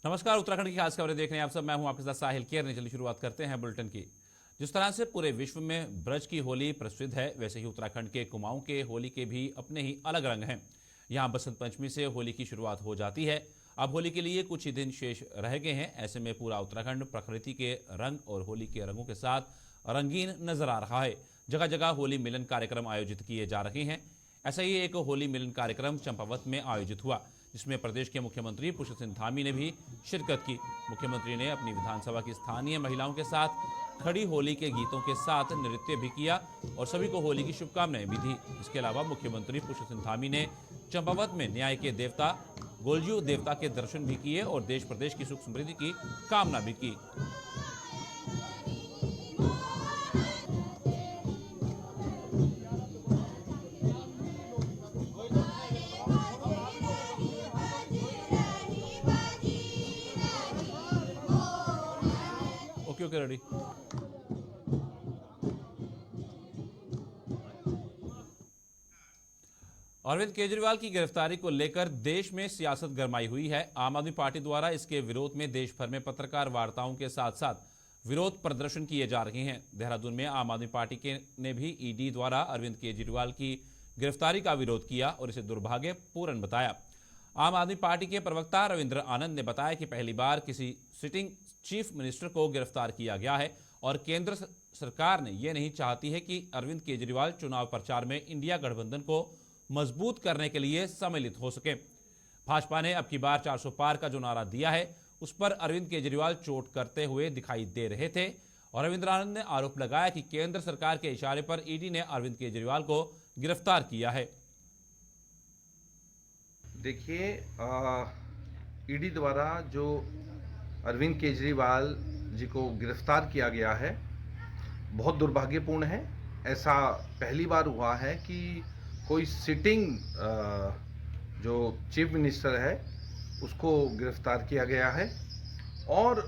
नमस्कार। उत्तराखंड की खास खबरें देख रहे हैं आप सब। मैं हूं आपके साथ साहिल केर ने। चलिए शुरुआत करते हैं बुलेटिन की। जिस तरह से पूरे विश्व में ब्रज की होली प्रसिद्ध है, वैसे ही उत्तराखंड के कुमाऊं के होली के भी अपने ही अलग रंग हैं। यहां बसंत पंचमी से होली की शुरुआत हो जाती है। अब होली के लिए कुछ ही दिन शेष रह गए हैं। ऐसे में पूरा उत्तराखंड प्रकृति के रंग और होली के रंगों के साथ रंगीन नजर आ रहा है। जगह जगह होली मिलन कार्यक्रम आयोजित किए जा रहे हैं। ऐसा ही एक होली मिलन कार्यक्रम चंपावत में आयोजित हुआ, जिसमें प्रदेश के मुख्यमंत्री पुष्कर सिंह धामी ने भी शिरकत की। मुख्यमंत्री ने अपनी विधानसभा की स्थानीय महिलाओं के साथ खड़ी होली के गीतों के साथ नृत्य भी किया और सभी को होली की शुभकामनाएं भी दी। इसके अलावा मुख्यमंत्री पुष्कर सिंह धामी ने चंपावत में न्याय के देवता गोलजू देवता के दर्शन भी किए और देश प्रदेश की सुख समृद्धि की कामना भी की। Okay okay ready. Arvind Kejriwal की गिरफ्तारी को लेकर देश में सियासत गरमाई हुई है। आम आदमी पार्टी द्वारा इसके विरोध में देश भर में पत्रकार वार्ताओं के साथ साथ विरोध प्रदर्शन किए जा रहे हैं। देहरादून में आम आदमी पार्टी ने भी ईडी द्वारा अरविंद केजरीवाल की गिरफ्तारी का विरोध किया और इसे दुर्भाग्यपूर्ण बताया। आम आदमी पार्टी के प्रवक्ता रविंद्र आनंद ने बताया कि पहली बार किसी सिटिंग चीफ मिनिस्टर को गिरफ्तार किया गया है और केंद्र सरकार ने यह नहीं चाहती है कि अरविंद केजरीवाल चुनाव प्रचार में इंडिया गठबंधन को मजबूत करने के लिए सम्मिलित हो सके। भाजपा ने अब की बार 400 पार का जो नारा दिया है, उस पर अरविंद केजरीवाल चोट करते हुए दिखाई दे रहे थे और रविंद्र आनंद ने आरोप लगाया कि केंद्र सरकार के इशारे पर ईडी ने अरविंद केजरीवाल को गिरफ्तार किया है। देखिए, ईडी द्वारा जो अरविंद केजरीवाल जी को गिरफ्तार किया गया है, बहुत दुर्भाग्यपूर्ण है। ऐसा पहली बार हुआ है कि कोई सिटिंग जो चीफ मिनिस्टर है उसको गिरफ्तार किया गया है और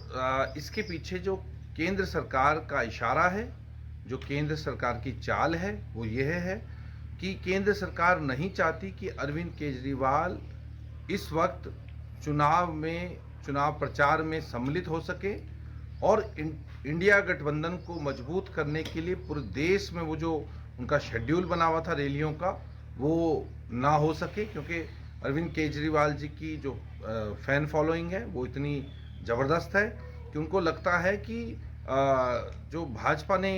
इसके पीछे जो केंद्र सरकार का इशारा है, जो केंद्र सरकार की चाल है, वो यह है कि केंद्र सरकार नहीं चाहती कि अरविंद केजरीवाल इस वक्त चुनाव प्रचार में सम्मिलित हो सके और इंडिया गठबंधन को मजबूत करने के लिए पूरे देश में वो जो उनका शेड्यूल बना हुआ था रैलियों का, वो ना हो सके, क्योंकि अरविंद केजरीवाल जी की जो फैन फॉलोइंग है वो इतनी ज़बरदस्त है कि उनको लगता है कि जो भाजपा ने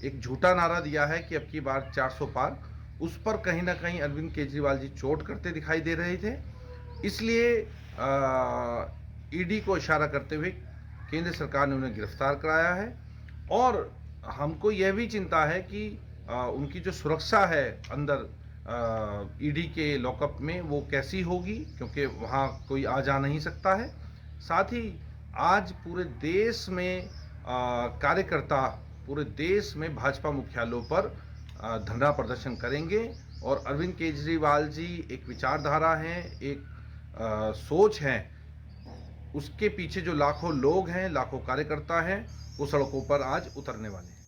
एक झूठा नारा दिया है कि अब की बार 400 पार, उस पर कहीं ना कहीं अरविंद केजरीवाल जी चोट करते दिखाई दे रहे थे। इसलिए ईडी को इशारा करते हुए केंद्र सरकार ने उन्हें गिरफ्तार कराया है और हमको यह भी चिंता है कि उनकी जो सुरक्षा है अंदर ईडी के लॉकअप में, वो कैसी होगी, क्योंकि वहाँ कोई आ जा नहीं सकता है। साथ ही आज पूरे देश में कार्यकर्ता पूरे देश में भाजपा मुख्यालयों पर धरना प्रदर्शन करेंगे और अरविंद केजरीवाल जी एक विचारधारा है, एक सोच है, उसके पीछे जो लाखों लोग हैं, लाखों कार्यकर्ता हैं, वो सड़कों पर आज उतरने वाले हैं।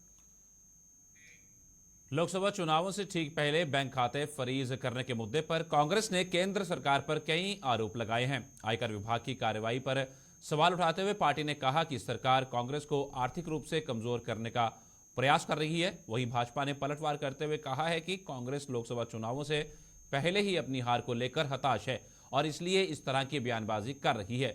लोकसभा चुनावों से ठीक पहले बैंक खाते फ्रीज करने के मुद्दे पर कांग्रेस ने केंद्र सरकार पर कई आरोप लगाए हैं। आयकर विभाग की कार्रवाई पर सवाल उठाते हुए पार्टी ने कहा कि सरकार कांग्रेस को आर्थिक रूप से कमजोर करने का प्रयास कर रही है। वहीं भाजपा ने पलटवार करते हुए कहा है कि कांग्रेस लोकसभा चुनावों से पहले ही अपनी हार को लेकर हताश है और इसलिए इस तरह की बयानबाजी कर रही है।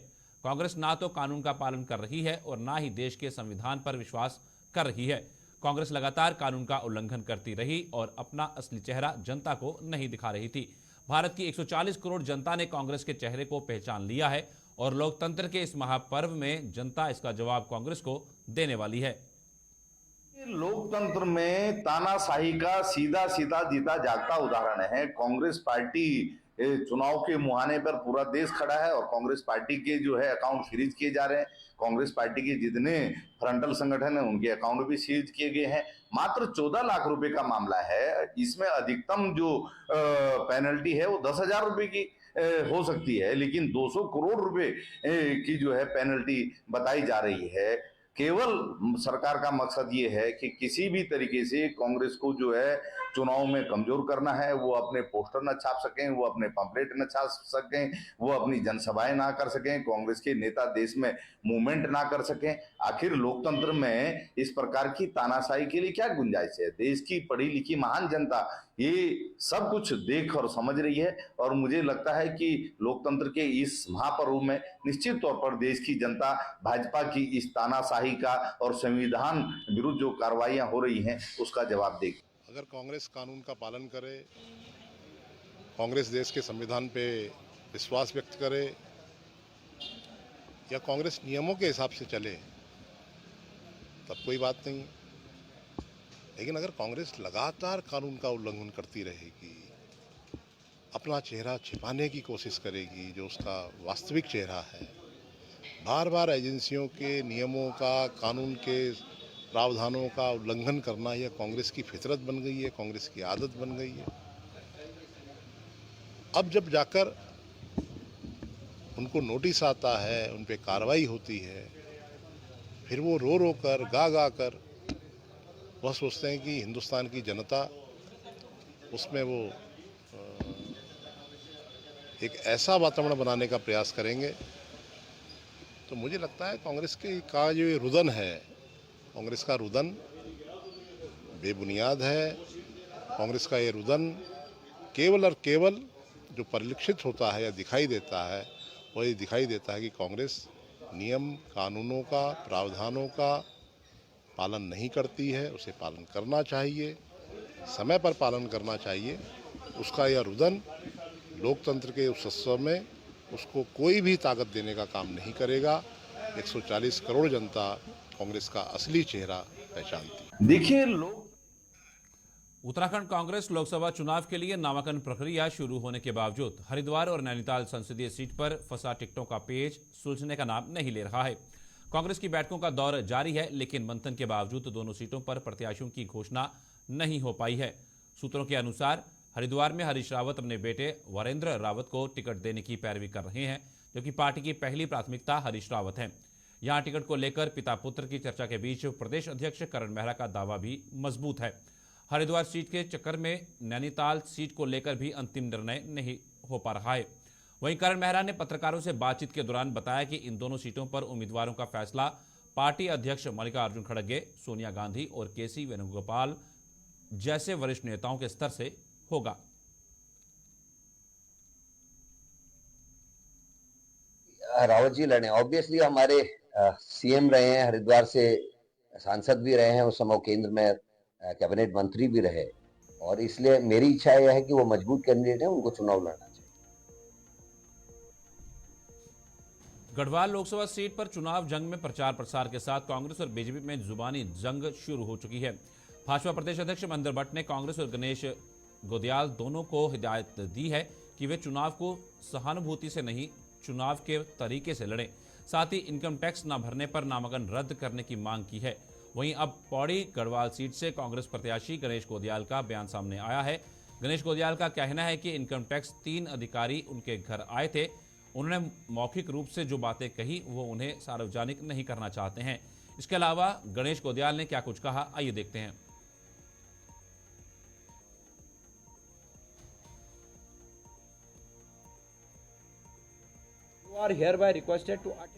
कांग्रेस ना तो कानून का पालन कर रही है और ना ही देश के संविधान पर विश्वास कर रही है। कांग्रेस लगातार कानून का उल्लंघन करती रही और अपना असली चेहरा जनता को नहीं दिखा रही थी। भारत की 140 करोड़ जनता ने कांग्रेस के चेहरे को पहचान लिया है और लोकतंत्र के इस महापर्व में जनता इसका जवाब कांग्रेस को देने वाली है। लोकतंत्र में तानाशाही का सीधा सीधा जीता जागता उदाहरण है। कांग्रेस पार्टी चुनाव के मुहाने पर पूरा देश खड़ा है और कांग्रेस पार्टी के जो है अकाउंट फ्रीज किए जा रहे हैं। कांग्रेस पार्टी के जितने फ्रंटल संगठन है उनके अकाउंट भी सीज किए गए हैं। मात्र 14 लाख रुपए का मामला है। इसमें अधिकतम जो पेनल्टी है वो 10,000 रुपए की हो सकती है, लेकिन 200 करोड़ रुपए की जो है पेनल्टी बताई जा रही है। केवल सरकार का मकसद ये है कि किसी भी तरीके से कांग्रेस को जो है चुनाव में कमजोर करना है, वो अपने पोस्टर न छाप सकें, वो अपने पंपलेट न छाप सकें, वो अपनी जनसभाएं ना कर सकें, कांग्रेस के नेता देश में मूवमेंट ना कर सकें। आखिर लोकतंत्र में इस प्रकार की तानाशाही के लिए क्या गुंजाइश है? देश की पढ़ी लिखी महान जनता ये सब कुछ देख और समझ रही है, और मुझे लगता है कि लोकतंत्र के इस महापर्व में निश्चित तौर पर देश की जनता भाजपा की इस तानाशाही का और संविधान विरुद्ध जो कार्रवाइयां हो रही हैं उसका जवाब देगी। अगर कांग्रेस कानून का पालन करे, कांग्रेस देश के संविधान पे विश्वास व्यक्त करे, या कांग्रेस नियमों के हिसाब से चले, तब कोई बात नहीं। लेकिन अगर कांग्रेस लगातार कानून का उल्लंघन करती रहेगी, अपना चेहरा छिपाने की कोशिश करेगी, जो उसका वास्तविक चेहरा है, बार बार एजेंसियों के नियमों का, कानून के प्रावधानों का उल्लंघन करना, यह कांग्रेस की फितरत बन गई है, कांग्रेस की आदत बन गई है। अब जब जाकर उनको नोटिस आता है, उन पे कार्रवाई होती है, फिर वो रो रो कर, गा गा कर वह सोचते हैं कि हिंदुस्तान की जनता उसमें वो एक ऐसा वातावरण बनाने का प्रयास करेंगे। तो मुझे लगता है कांग्रेस का जो रुदन है, कांग्रेस का रुदन बेबुनियाद है। कांग्रेस का ये रुदन केवल और केवल जो परिलक्षित होता है या दिखाई देता है, वो ये दिखाई देता है कि कांग्रेस नियम कानूनों का, प्रावधानों का पालन नहीं करती है। उसे पालन करना चाहिए, समय पर पालन करना चाहिए। उसका यह रुदन लोकतंत्र के उस उत्सव में उसको कोई भी ताकत देने का काम नहीं करेगा। 140 करोड़ जनता कांग्रेस का असली चेहरा पहचानती। देखिए, लोग उत्तराखंड कांग्रेस लोकसभा चुनाव के लिए नामांकन प्रक्रिया शुरू होने के बावजूद हरिद्वार और नैनीताल संसदीय सीट पर फंसा टिकटों का पेच सुलझने का नाम नहीं ले रहा है। कांग्रेस की बैठकों का दौर जारी है, लेकिन मंथन के बावजूद दोनों सीटों पर प्रत्याशियों की घोषणा नहीं हो पाई है। सूत्रों के अनुसार हरिद्वार में हरीश रावत अपने बेटे वरेंद्र रावत को टिकट देने की पैरवी कर रहे हैं, जबकि पार्टी की पहली प्राथमिकता हरीश रावत है। यहां टिकट को लेकर पिता पुत्र की चर्चा के बीच प्रदेश अध्यक्ष करण मेहरा का दावा भी मजबूत है। हरिद्वार सीट के चक्कर में नैनीताल सीट को लेकर भी अंतिम निर्णय नहीं हो पा रहा है। वहीं करण मेहरा ने पत्रकारों से बातचीत के दौरान बताया कि इन दोनों सीटों पर उम्मीदवारों का फैसला पार्टी अध्यक्ष मल्लिकार्जुन खड़गे, सोनिया गांधी और केसी वेणुगोपाल जैसे वरिष्ठ नेताओं के स्तर से होगा। रावत जी लड़े, ऑब्वियसली हमारे सीएम रहे हैं, हरिद्वार से सांसद भी रहे हैं, उस समय केंद्र में कैबिनेट मंत्री भी रहे, और इसलिए मेरी इच्छा यह है कि वो मजबूत कैंडिडेट है, उनको चुनाव लड़ना चाहिए। गढ़वाल लोकसभा सीट पर चुनाव जंग में प्रचार प्रसार के साथ कांग्रेस और बीजेपी में जुबानी जंग शुरू हो चुकी है। भाजपा प्रदेश अध्यक्ष महेंद्र भट्ट ने कांग्रेस और गणेश गोदियाल दोनों को हिदायत दी है कि वे चुनाव को सहानुभूति से नहीं, चुनाव के तरीके से लड़ें। साथ ही इनकम टैक्स न भरने पर नामांकन रद्द करने की मांग की है। वहीं अब पौड़ी गढ़वाल सीट से कांग्रेस प्रत्याशी गणेश गोदियाल का बयान सामने आया है। गणेश गोदियाल का कहना है कि इनकम टैक्स 3 अधिकारी उनके घर आए थे, उन्होंने मौखिक रूप से जो बातें कही वो उन्हें सार्वजनिक नहीं करना चाहते हैं। इसके अलावा गणेश गोदियाल ने क्या कुछ कहा, आइए देखते हैं। You are hereby requested to attend.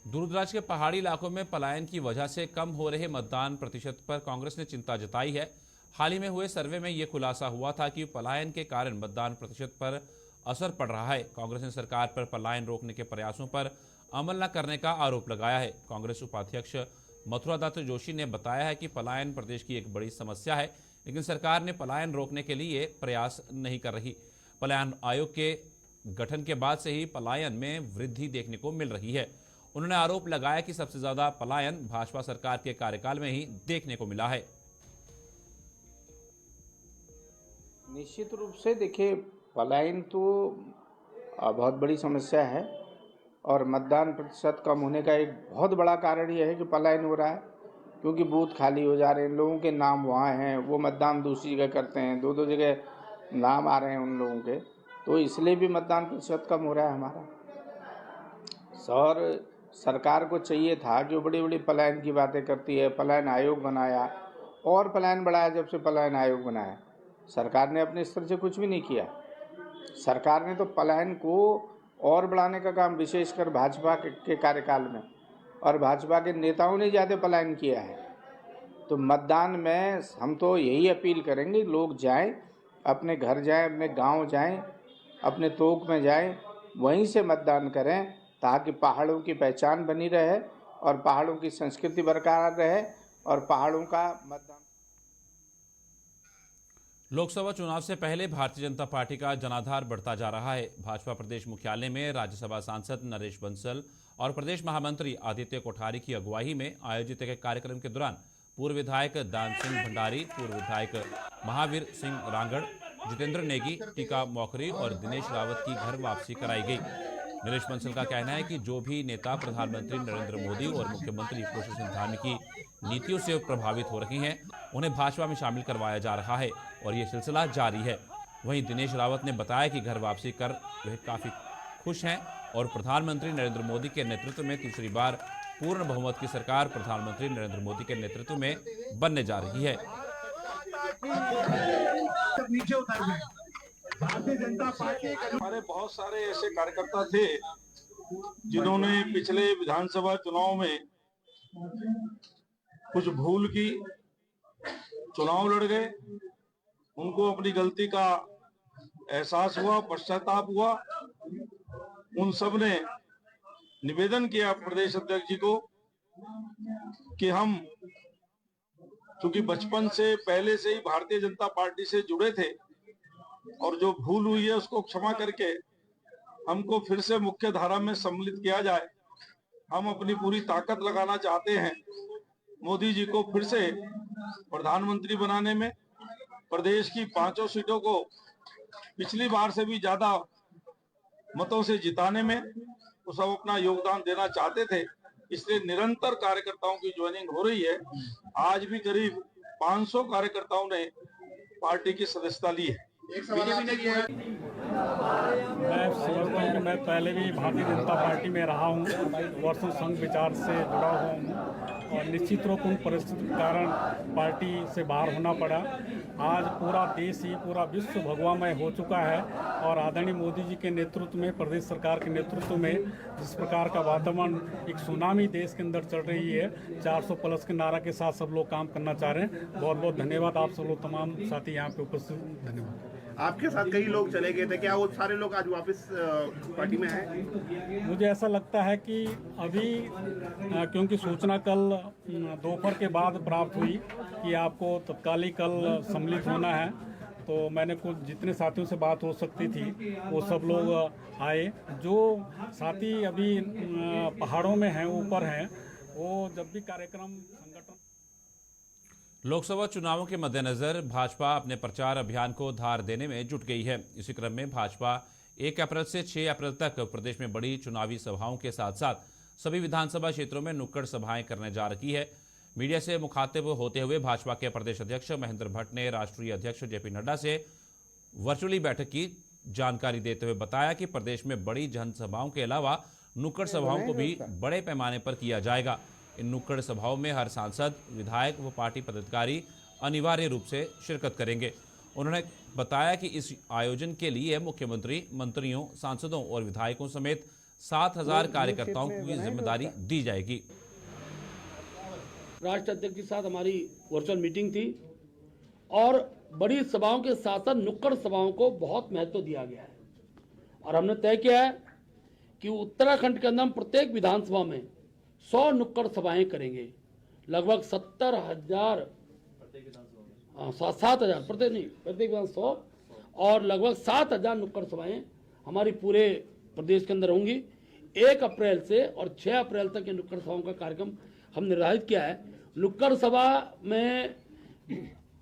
दूरदराज के पहाड़ी इलाकों में पलायन की वजह से कम हो रहे मतदान प्रतिशत पर कांग्रेस ने चिंता जताई है। हाल ही में हुए सर्वे में यह खुलासा हुआ था कि पलायन के कारण मतदान प्रतिशत पर असर पड़ रहा है। कांग्रेस ने सरकार पर पलायन रोकने के प्रयासों पर अमल न करने का आरोप लगाया है। कांग्रेस उपाध्यक्ष मथुरा दत्त जोशी ने बताया है कि पलायन प्रदेश की एक बड़ी समस्या है, लेकिन सरकार ने पलायन रोकने के लिए प्रयास नहीं कर रही। पलायन आयोग के गठन के बाद से ही पलायन में वृद्धि देखने को मिल रही है। उन्होंने आरोप लगाया कि सबसे ज्यादा पलायन भाजपा सरकार के कार्यकाल में ही देखने को मिला है। निश्चित रूप से देखिए, पलायन तो बहुत बड़ी समस्या है, और मतदान प्रतिशत कम होने का एक बहुत बड़ा कारण यह है कि पलायन हो रहा है, क्योंकि बूथ खाली हो जा रहे हैं, लोगों के नाम वहाँ हैं, वो मतदान दूसरी जगह करते हैं, 2-2 जगह नाम आ रहे हैं उन लोगों के, तो इसलिए भी मतदान प्रतिशत कम हो रहा है हमारा। शहर सरकार को चाहिए था कि वो बड़ी बड़ी पलायन की बातें करती है, पलायन आयोग बनाया और पलायन बढ़ाया। जब से पलायन आयोग बनाया, सरकार ने अपने स्तर से कुछ भी नहीं किया। सरकार ने तो पलायन को और बढ़ाने का काम विशेषकर भाजपा के कार्यकाल में और भाजपा के नेताओं ने ज़्यादा पलायन किया है। तो मतदान में हम तो यही अपील करेंगे, लोग जाएं, अपने घर जाएं, अपने गांव जाएं, अपने तोक में जाएं, वहीं से मतदान करें ताकि पहाड़ों की पहचान बनी रहे और पहाड़ों की संस्कृति बरकरार रहे और पहाड़ों का मतदान। लोकसभा चुनाव से पहले भारतीय जनता पार्टी का जनाधार बढ़ता जा रहा है। भाजपा प्रदेश मुख्यालय में राज्यसभा सांसद नरेश बंसल और प्रदेश महामंत्री आदित्य कोठारी की अगुवाई में आयोजित एक कार्यक्रम के दौरान पूर्व विधायक दान सिंह भंडारी, पूर्व विधायक महावीर सिंह रांगड़, जितेंद्र नेगी, टीका मौखरी और दिनेश रावत की घर वापसी कराई गई। नरेश बंसल का कहना है कि जो भी नेता प्रधानमंत्री नरेंद्र मोदी और मुख्यमंत्री पुष्कर सिंह धामी की नीतियों से प्रभावित हो रही हैं, उन्हें भाजपा में शामिल करवाया जा रहा है और ये सिलसिला जारी है। वहीं दिनेश रावत ने बताया कि घर वापसी कर वे काफ़ी खुश हैं और प्रधानमंत्री नरेंद्र मोदी के नेतृत्व में तीसरी बार पूर्ण बहुमत की सरकार प्रधानमंत्री नरेंद्र मोदी के नेतृत्व में बनने जा रही है। भारतीय जनता पार्टी हमारे बहुत सारे ऐसे कार्यकर्ता थे जिन्होंने पिछले विधानसभा चुनाव में कुछ भूल की, चुनाव लड़ गए, उनको अपनी गलती का एहसास हुआ, पश्चाताप हुआ। उन सब ने निवेदन किया प्रदेश अध्यक्ष जी को कि हम चूंकि बचपन से पहले से ही भारतीय जनता पार्टी से जुड़े थे और जो भूल हुई है उसको क्षमा करके हमको फिर से मुख्य धारा में सम्मिलित किया जाए। हम अपनी पूरी ताकत लगाना चाहते हैं मोदी जी को फिर से प्रधानमंत्री बनाने में, प्रदेश की 5 सीटों को पिछली बार से भी ज्यादा मतों से जिताने में वो सब अपना योगदान देना चाहते थे। इसलिए निरंतर कार्यकर्ताओं की ज्वाइनिंग हो रही है। आज भी करीब 500 कार्यकर्ताओं ने पार्टी की सदस्यता ली है। मैं समझता हूँ कि मैं पहले भी भारतीय जनता पार्टी में रहा हूँ, वर्षों संघ विचार से जुड़ा हुआ हूँ और निश्चित रूप उन परिस्थितियों के कारण पार्टी से बाहर होना पड़ा। आज पूरा देश ही, पूरा विश्व भगवामय हो चुका है और आदरणीय मोदी जी के नेतृत्व में, प्रदेश सरकार के नेतृत्व में जिस प्रकार का वातावरण, एक सुनामी देश के अंदर चल रही है, 400+ के नारा के साथ सब लोग काम करना चाह रहे हैं। बहुत बहुत धन्यवाद आप सब लोग, तमाम साथी यहाँ पे उपस्थित, धन्यवाद। आपके साथ कई लोग चले गए थे, क्या वो सारे लोग आज वापस पार्टी में हैं? मुझे ऐसा लगता है कि अभी क्योंकि सूचना कल दोपहर के बाद प्राप्त हुई कि आपको तत्कालिक कल सम्मिलित होना है, तो मैंने कुछ जितने साथियों से बात हो सकती थी वो सब लोग आए। जो साथी अभी पहाड़ों में हैं, ऊपर हैं, वो जब भी कार्यक्रम संगठन। लोकसभा चुनावों के मद्देनजर भाजपा अपने प्रचार अभियान को धार देने में जुट गई है। इसी क्रम में भाजपा 1 अप्रैल से 6 अप्रैल तक प्रदेश में बड़ी चुनावी सभाओं के साथ साथ सभी विधानसभा क्षेत्रों में नुक्कड़ सभाएं करने जा रही है। मीडिया से मुखातिब होते हुए भाजपा के प्रदेश अध्यक्ष महेंद्र भट्ट ने राष्ट्रीय अध्यक्ष जेपी नड्डा से वर्चुअली बैठक की जानकारी देते हुए बताया कि प्रदेश में बड़ी जनसभाओं के अलावा नुक्कड़ सभाओं को भी बड़े पैमाने पर किया जाएगा। इन नुक्कड़ सभाओं में हर सांसद, विधायक व पार्टी पदाधिकारी अनिवार्य रूप से शिरकत करेंगे। उन्होंने बताया कि इस आयोजन के लिए मुख्यमंत्री, मंत्रियों, सांसदों और विधायकों समेत 7000 कार्यकर्ताओं की जिम्मेदारी दी जाएगी। राष्ट्रीय अध्यक्ष के साथ हमारी वर्चुअल मीटिंग थी और बड़ी सभाओं के साथ साथ नुक्कड़ सभाओं को बहुत महत्व दिया गया है और हमने तय किया है कि उत्तराखंड के अंदर हम प्रत्येक विधानसभा में 100 नुक्कड़ सभाएं करेंगे। लगभग 70,000 7,000 प्रत्येक विधानसभा 100 और लगभग 7,000 नुक्कड़ सभाएं हमारी पूरे प्रदेश के अंदर होंगी। 1 अप्रैल से और 6 अप्रैल तक ये नुक्कड़ सभाओं का कार्यक्रम हम निर्धारित किया है। नुक्कड़ सभा में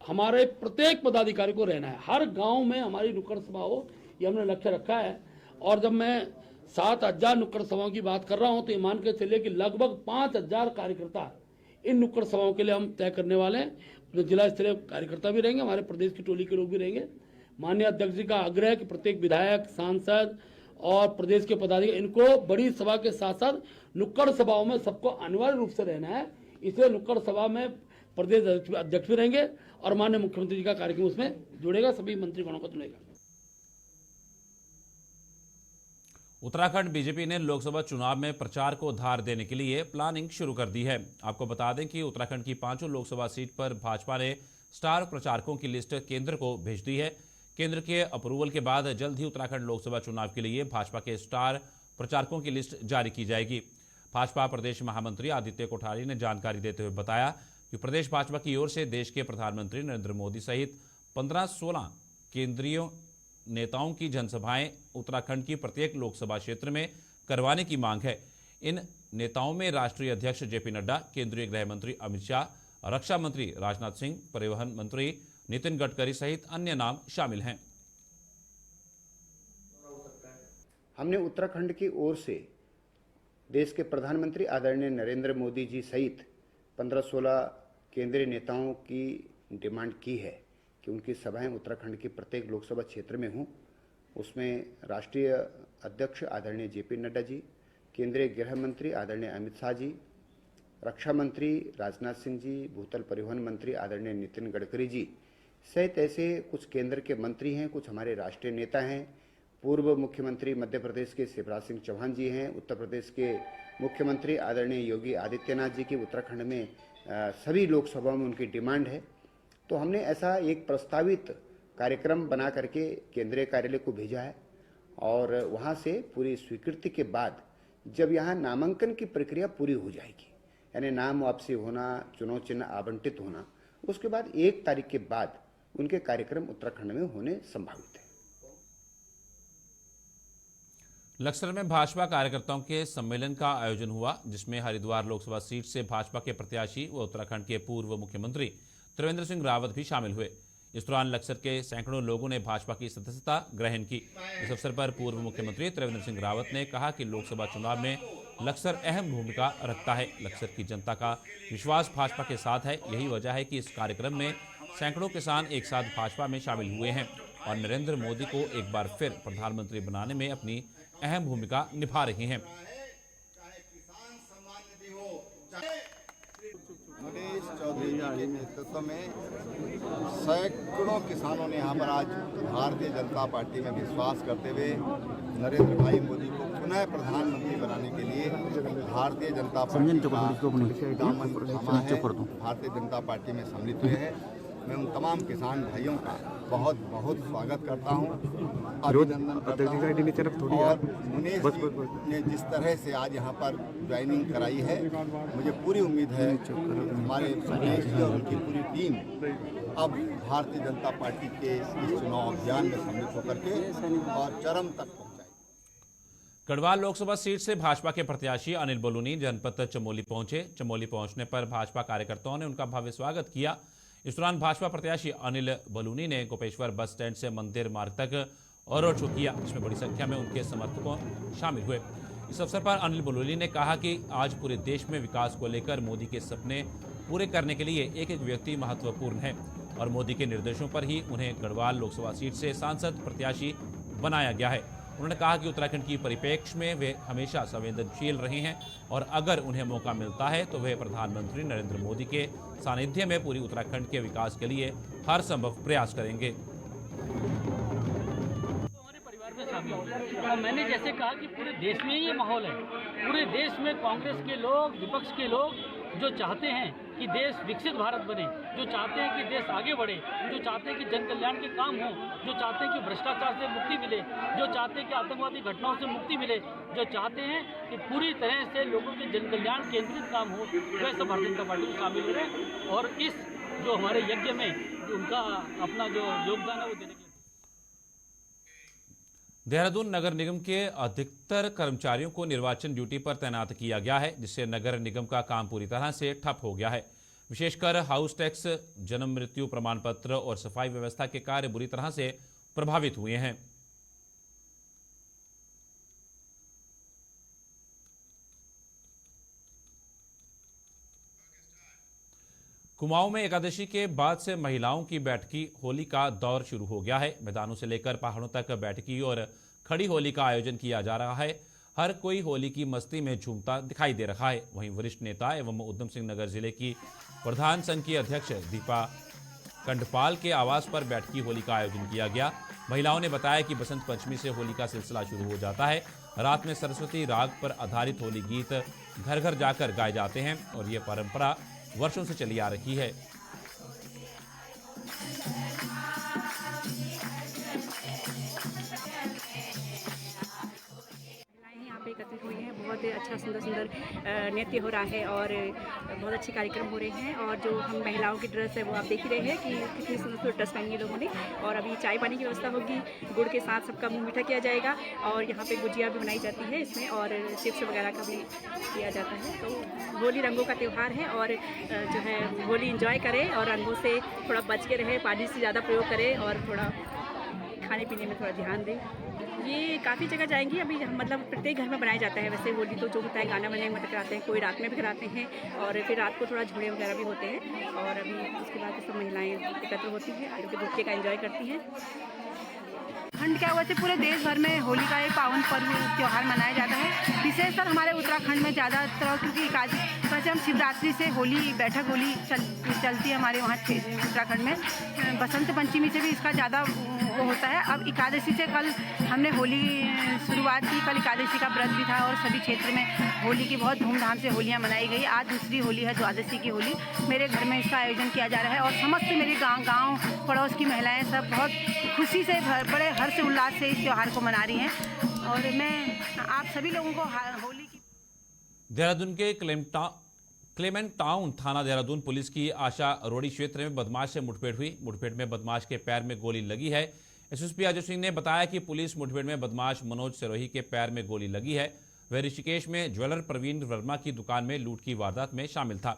हमारे प्रत्येक पदाधिकारी को रहना है, हर गांव में हमारी नुक्कड़ सभा हो, ये हमने लक्ष्य रखा है। और जब मैं 7,000 नुक्कड़ सभाओं की बात कर रहा हूं तो ये मान के चलिए कि लगभग 5,000 कार्यकर्ता इन नुक्कड़ सभाओं के लिए हम तय करने वाले हैं। जिला स्तरीय कार्यकर्ता भी रहेंगे, हमारे प्रदेश की टोली के लोग भी रहेंगे। माननीय अध्यक्ष जी का आग्रह है कि प्रत्येक विधायक, सांसद और प्रदेश के पदाधिकारी, इनको बड़ी सभा के साथ साथ नुक्कड़ सभाओं में सबको अनिवार्य रूप से रहना है। इसलिए नुक्कड़ सभा में प्रदेश अध्यक्ष भी रहेंगे और माननीय मुख्यमंत्री जी का कार्यक्रम उसमें जुड़ेगा, सभी मंत्रीगणों को चुनेगा। उत्तराखंड बीजेपी ने लोकसभा चुनाव में प्रचार को धार देने के लिए प्लानिंग शुरू कर दी है। आपको बता दें कि उत्तराखंड की 5 लोकसभा सीट पर भाजपा ने स्टार प्रचारकों की लिस्ट केंद्र को भेज दी है। केंद्र के अप्रूवल के बाद जल्द ही उत्तराखंड लोकसभा चुनाव के लिए भाजपा के स्टार प्रचारकों की लिस्ट जारी की जाएगी। भाजपा प्रदेश महामंत्री आदित्य कोठारी ने जानकारी देते हुए बताया कि प्रदेश भाजपा की ओर से देश के प्रधानमंत्री नरेंद्र मोदी सहित 15-16 केंद्रीय नेताओं की जनसभाएं उत्तराखंड की प्रत्येक लोकसभा क्षेत्र में करवाने की मांग है। इन नेताओं में राष्ट्रीय अध्यक्ष जेपी नड्डा, केंद्रीय गृह मंत्री अमित शाह, रक्षा मंत्री राजनाथ सिंह, परिवहन मंत्री नितिन गडकरी सहित अन्य नाम शामिल हैं। हमने उत्तराखंड की ओर से देश के प्रधानमंत्री आदरणीय नरेंद्र मोदी जी सहित 15-16 केंद्रीय नेताओं की डिमांड की है कि उनकी सभाएं उत्तराखंड के प्रत्येक लोकसभा क्षेत्र में हों। उसमें राष्ट्रीय अध्यक्ष आदरणीय जेपी नड्डा जी, केंद्रीय गृह मंत्री आदरणीय अमित शाह जी, रक्षा मंत्री राजनाथ सिंह जी, भूतल परिवहन मंत्री आदरणीय नितिन गडकरी जी सहित ऐसे कुछ केंद्र के मंत्री हैं, कुछ हमारे राष्ट्रीय नेता हैं। पूर्व मुख्यमंत्री मध्य प्रदेश के शिवराज सिंह चौहान जी हैं। उत्तर प्रदेश के मुख्यमंत्री आदरणीय योगी आदित्यनाथ जी की उत्तराखंड में सभी लोकसभाओं में उनकी डिमांड है। तो हमने ऐसा एक प्रस्तावित कार्यक्रम बना करके केंद्रीय कार्यालय को भेजा है और वहाँ से पूरी स्वीकृति के बाद जब यहाँ नामांकन की प्रक्रिया पूरी हो जाएगी, यानी नाम वापसी होना, चुनाव चिन्ह आवंटित होना, उसके बाद 1 तारीख के बाद उनके कार्यक्रम उत्तराखंड में होने संभावित है। लक्सर में भाजपा कार्यकर्ताओं के सम्मेलन का आयोजन हुआ, जिसमें हरिद्वार लोकसभा सीट से भाजपा के प्रत्याशी व उत्तराखंड के पूर्व मुख्यमंत्री त्रिवेंद्र सिंह रावत भी शामिल हुए। इस दौरान लक्सर के सैकड़ों लोगों ने भाजपा की सदस्यता ग्रहण की। इस अवसर पर पूर्व मुख्यमंत्री त्रिवेंद्र सिंह रावत ने कहा कि लोकसभा चुनाव में लक्सर अहम भूमिका रखता है। लक्सर की जनता का विश्वास भाजपा के साथ है। यही वजह है कि इस कार्यक्रम में सैकड़ों किसान एक साथ भाजपा में शामिल हुए हैं और नरेंद्र मोदी को एक बार फिर प्रधानमंत्री बनाने में अपनी अहम भूमिका निभा रहे हैं। मनीष चौधरी के नेतृत्व में सैकड़ों किसानों ने यहाँ पर आज भारतीय जनता पार्टी में विश्वास करते हुए नरेंद्र भाई मोदी को पुनः प्रधानमंत्री बनाने के लिए भारतीय जनता पार्टी का दामन थामा है, भारतीय जनता पार्टी में सम्मिलित हुए हैं। मैं उन तमाम किसान भाइयों का बहुत बहुत स्वागत करता हूँ, अभिनंदन करता हूँ। और मुनीष जी ने जिस तरह से आज यहाँ पर ज्वाइनिंग कराई है, मुझे पूरी उम्मीद है हमारे मुनीष जी और उनकी पूरी टीम अब भारतीय जनता पार्टी के इस चुनाव अभियान में सम्मिलित होकर के और चरम तक पहुँचाए। गढ़वाल लोकसभा सीट से भाजपा के प्रत्याशी अनिल बलूनी जनपद चमोली पहुंचे। चमोली पहुंचने पर भाजपा कार्यकर्ताओं ने उनका भव्य स्वागत किया। इस दौरान भाजपा प्रत्याशी अनिल बलूनी ने गोपेश्वर बस स्टैंड से मंदिर मार्ग तक और रोड शो किया, जिसमें बड़ी संख्या में उनके समर्थकों शामिल हुए। इस अवसर पर अनिल बलूनी ने कहा कि आज पूरे देश में विकास को लेकर मोदी के सपने पूरे करने के लिए एक एक व्यक्ति महत्वपूर्ण है और मोदी के निर्देशों पर ही उन्हें गढ़वाल लोकसभा सीट से सांसद प्रत्याशी बनाया गया है। उन्होंने कहा कि उत्तराखंड की परिप्रेक्ष्य में वे हमेशा संवेदनशील रहे हैं और अगर उन्हें मौका मिलता है तो वे प्रधानमंत्री नरेंद्र मोदी के सानिध्य में पूरी उत्तराखंड के विकास के लिए हर संभव प्रयास करेंगे। और मैंने जैसे कहा कि पूरे देश में ये माहौल है, पूरे देश में कांग्रेस के लोग, विपक्ष के लोग जो चाहते हैं कि देश विकसित भारत बने, जो चाहते हैं कि देश आगे बढ़े, जो चाहते हैं कि जन कल्याण के काम हो, जो चाहते हैं कि भ्रष्टाचार से मुक्ति मिले, जो चाहते हैं कि आतंकवादी घटनाओं से मुक्ति मिले, जो चाहते हैं कि पूरी तरह से लोगों के जन कल्याण केंद्रित काम हो, वह सब भारतीय जनता पार्टी में शामिल हो रहे हैं और इस जो हमारे यज्ञ में उनका अपना जो योगदान है वो देने के लिए। देहरादून नगर निगम के अधिकतर कर्मचारियों को निर्वाचन ड्यूटी पर तैनात किया गया है, जिससे नगर निगम का काम पूरी तरह से ठप हो गया है। विशेषकर हाउस टैक्स, जन्म मृत्यु प्रमाण पत्र और सफाई व्यवस्था के कार्य बुरी तरह से प्रभावित हुए हैं। कुमाऊं में एकादशी के बाद से महिलाओं की बैठकी होली का दौर शुरू हो गया है। मैदानों से लेकर पहाड़ों तक बैठकी और खड़ी होली का आयोजन किया जा रहा है। हर कोई होली की मस्ती में झूमता दिखाई दे रहा है। वहीं वरिष्ठ नेता एवं उधम सिंह नगर जिले की प्रधान संघ की अध्यक्ष दीपा कंडपाल के आवास पर बैठकी होली का आयोजन किया गया। महिलाओं ने बताया कि बसंत पंचमी से होली का सिलसिला शुरू हो जाता है। रात में सरस्वती राग पर आधारित होली गीत घर घर जाकर गाए जाते हैं और ये परंपरा वर्षों से चली आ रही है। एकत्रित हुई हैं। बहुत अच्छा सुंदर नृत्य हो रहा है और बहुत अच्छे कार्यक्रम हो रहे हैं। और जो हम महिलाओं की ड्रेस है वो आप देख ही रहे हैं कि कितनी सुंदर ड्रेस पहनी है लोगों ने। और अभी चाय पानी की व्यवस्था होगी, गुड़ के साथ सबका मुंह मीठा किया जाएगा और यहाँ पे गुजिया भी बनाई जाती है इसमें और चिप्स वगैरह का भी किया जाता है। तो होली रंगों का त्यौहार है और जो है होली इंजॉय करें और रंगों से थोड़ा बच के रहे, पानी से ज़्यादा प्रयोग करें और थोड़ा खाने पीने में थोड़ा ध्यान दें। ये काफ़ी जगह जाएंगी। अभी मतलब प्रत्येक घर में बनाया जाता है वैसे होली तो जो होता है गाना बजाने में कराते हैं, कोई रात में भी कराते हैं और फिर रात को थोड़ा झूले वगैरह भी होते हैं। और अभी उसके बाद सब महिलाएं एकत्र होती हैं, आलू के गुटके का एंजॉय करती हैं। उत्तराखंड क्या हुआ पूरे देश भर में होली का एक पावन पर्व त्यौहार मनाया जाता है। विशेषकर हमारे उत्तराखंड में ज़्यादातर क्योंकि वैसे हम शिवरात्रि से होली बैठक होली चलती है हमारे वहाँ उत्तराखंड में। बसंत पंचमी से भी इसका ज़्यादा वो होता है। अब एकादशी से कल हमने होली शुरुआत की। कल एकादशी का व्रत भी था और सभी क्षेत्र में होली की बहुत धूमधाम से होलियाँ मनाई गई। आज दूसरी होली है, द्वादशी की होली। मेरे घर में इसका आयोजन किया जा रहा है और समस्त मेरे गाँव पड़ोस की महिलाएँ सब बहुत खुशी से बड़े हर्ष उल्लास से इस त्यौहार को मना रही हैं। और मैं आप सभी लोगों को होली की देहरादून के क्लेमेंट टाउन थाना देहरादून पुलिस की आशा रोड़ी क्षेत्र में बदमाश से मुठभेड़ हुई। मुठभेड़ में बदमाश के पैर में गोली लगी है। एसएसपी अजय सिंह ने बताया कि पुलिस मुठभेड़ में बदमाश मनोज सिरोही के पैर में गोली लगी है। वह ऋषिकेश में ज्वेलर प्रवीण वर्मा की दुकान में लूट की वारदात में शामिल था।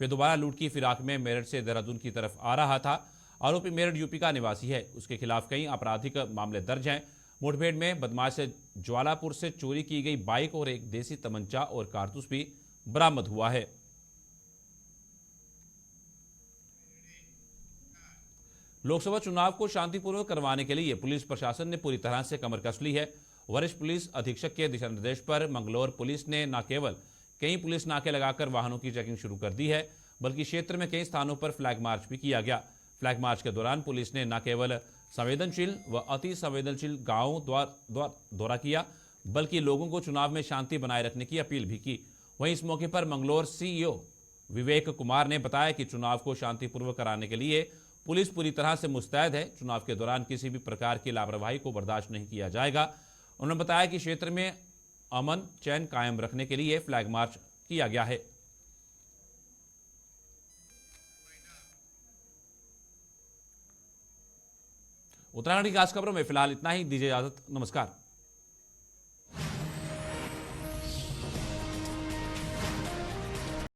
वह दोबारा लूट की फिराक में मेरठ से देहरादून की तरफ आ रहा था। आरोपी मेरठ यूपी का निवासी है। उसके खिलाफ कई आपराधिक मामले दर्ज हैं। मुठभेड़ में बदमाश से ज्वालापुर से चोरी की गई बाइक और एक देसी तमंचा और कारतूस भी बरामद हुआ है। लोकसभा चुनाव को शांतिपूर्वक करवाने के लिए पुलिस प्रशासन ने पूरी तरह से कमर कस ली है। वरिष्ठ पुलिस अधीक्षक के दिशा निर्देश पर मंगलौर पुलिस ने न केवल कई पुलिस नाके लगाकर वाहनों की चेकिंग शुरू कर दी है, बल्कि क्षेत्र में कई स्थानों पर फ्लैग मार्च भी किया गया। फ्लैग मार्च के दौरान पुलिस ने न केवल संवेदनशील व अति संवेदनशील गांवों दौरा किया, बल्कि लोगों को चुनाव में शांति बनाए रखने की अपील भी की। वहीं इस मौके पर मंगलौर सीईओ विवेक कुमार ने बताया कि चुनाव को शांतिपूर्वक कराने के लिए पुलिस पूरी तरह से मुस्तैद है। चुनाव के दौरान किसी भी प्रकार की लापरवाही को बर्दाश्त नहीं किया जाएगा। उन्होंने बताया कि क्षेत्र में अमन चैन कायम रखने के लिए फ्लैग मार्च किया गया है। उत्तराखंड की खास खबरों में फिलहाल इतना ही। दीजिए इजाजत, नमस्कार।